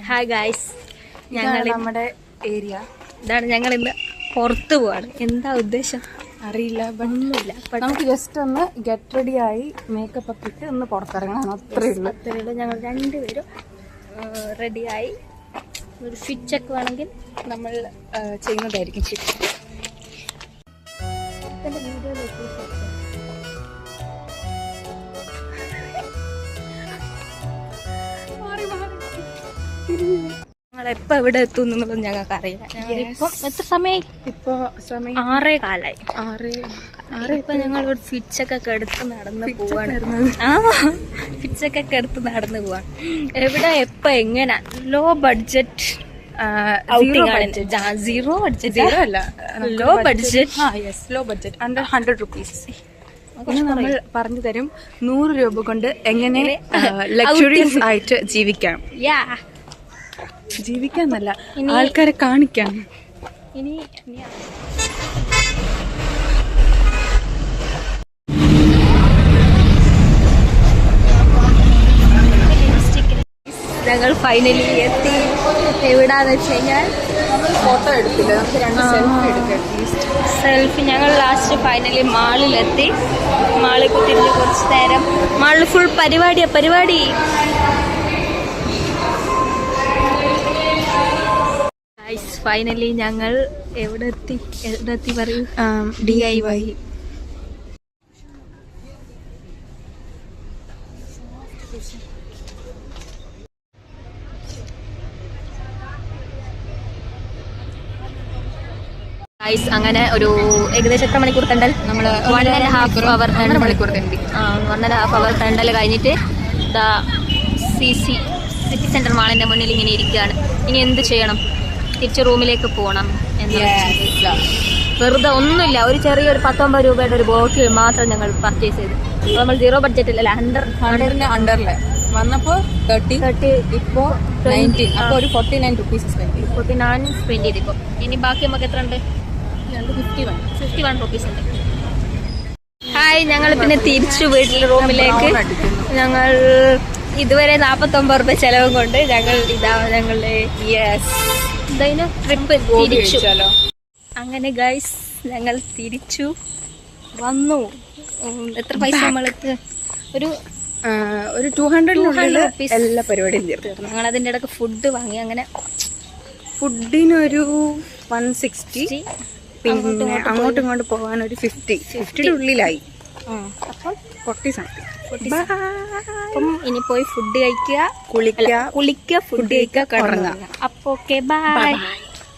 Hi guys, ഞങ്ങൾ നമ്മുടെ area ഇതാണ്. ഞങ്ങൾ ഇന്ന് പുറത്ത് പോവാണ്. എന്താ ഉദ്ദേശം അറിയില്ല, ഒന്നുമില്ല. നമുക്ക് ജസ്റ്റ് ഒന്ന് ഗെറ്റ് റെഡി ആയി മേക്കപ്പ് ഒക്കെ ഇട്ട് ഒന്ന് പുറത്തിറങ്ങാൻ അത്രയേ ഉള്ളൂ. ഞങ്ങൾ രണ്ടുപേരും റെഡിയായി. ഒരു ഫിറ്റ് ചെക്ക് വേണമെങ്കിൽ നമ്മൾ ചെയ്യുന്നതായിരിക്കും. ഞങ്ങൾ എപ്പോൾ എവിടെ എത്തും എന്നുള്ളത് ഞങ്ങൾക്ക് അറിയില്ല. എത്ര സമയം? ഇപ്പോൾ സമയം 6:15. ഇപ്പം ഞങ്ങൾ ഒരു ഫിറ്റൊക്കെ എടുത്ത് നടന്ന് പോവാണ്. ഫിറ്റൊക്കെ എടുത്ത് നടന്ന് പോവാണ്. എവിടെ എപ്പോൾ എങ്ങനെ ലോ ബഡ്ജറ്റ് സീറോ ബഡ്ജറ്റ് അല്ല, ലോ ബഡ്ജറ്റ് അണ്ടർ 100 rupees. നമ്മൾ പറഞ്ഞു തരും 100 രൂപ കൊണ്ട് എങ്ങനെ ലക്ഷറിയസ് ആയിട്ട് ജീവിക്കാന്നല്ല, ആൾക്കാരെ കാണിക്കാം. ഇനി ഞങ്ങൾ ഫൈനലി എത്തി. എവിടാന്ന് വെച്ച് കഴിഞ്ഞാൽ ഫോട്ടോ എടുത്തില്ല, നമുക്ക് 2 സെൽഫി എടുക്കാം. സെൽഫി ഞങ്ങൾ ലാസ്റ്റ് ഫൈനലി മാളിലെത്തി. മാളിൽ കുത്തിരിഞ്ഞ് കുറച്ച് നേരം. മാളിൽ ഫുൾ പരിപാടി. ഫൈനലി ഞങ്ങൾ എവിടെ എത്തി പറയൂ? DIY. അങ്ങനെ ഒരു ഏകദേശം എത്ര മണിക്കൂർ തണ്ടൽ? നമ്മൾ 1.5 അവർ 1.5 അവർ തണ്ടൽ കഴിഞ്ഞിട്ട് സിറ്റി സെന്റർ മാളിന്റെ മുന്നിൽ ഇങ്ങനെ ഇരിക്കുകയാണ്. ഇനി എന്ത് ചെയ്യണം? തിരിച്ച് റൂമിലേക്ക് പോകണം. വെറുതെ ഒന്നുമില്ല, ഒരു ചെറിയൊരു 19 രൂപയുടെ ഒരു ബോട്ടിൽ മാത്രം ഞങ്ങൾ പർച്ചേസ് ചെയ്തു. അപ്പോൾ നമ്മൾ 0 ബഡ്ജറ്റിലല്ല, 100 അണ്ടറില് വന്നപ്പോൾ 30, ഇപ്പോൾ 19, അപ്പോൾ ഒരു 49 rupees സ്പെൻഡ് ചെയ്തിപ്പോൾ. ഇനി ബാക്കി നമുക്ക് എത്ര ഉണ്ട്? 51 rupees ഉണ്ട്. ഹായ്, ഞങ്ങൾ പിന്നെ തിരിച്ചു വീട്ടിൽ റൂമിലേക്ക്. ഞങ്ങൾ ഇതുവരെ 49 രൂപ ചെലവും കൊണ്ട് ഞങ്ങളുടെ ട്രിപ്പ് തിരിച്ചു. അങ്ങനെ ഗൈസ്, ഞങ്ങൾ തിരിച്ചു വന്നു. എത്ര പൈസ നമ്മൾക്ക്? ഒരു 200 rupees എല്ലാ പരിപാടിയും തീർന്നു. ഞങ്ങൾ അതിൻ്റെ ഇടയ്ക്ക് ഫുഡ് വാങ്ങി. അങ്ങനെ ഫുഡിനൊരു 160, പിന്നെ അങ്ങോട്ടും ഇങ്ങോട്ട് പോകാൻ ഒരു 50 ഉള്ളിലായി. അപ്പം 40 something. അപ്പം ഇനി പോയി ഫുഡ് കഴിക്കുക, കുളിക്കുക, ഫുഡ് കഴിക്കുക, കിടന്നുറങ്ങുക. അപ്പോൾ ഓക്കെ, ബൈ.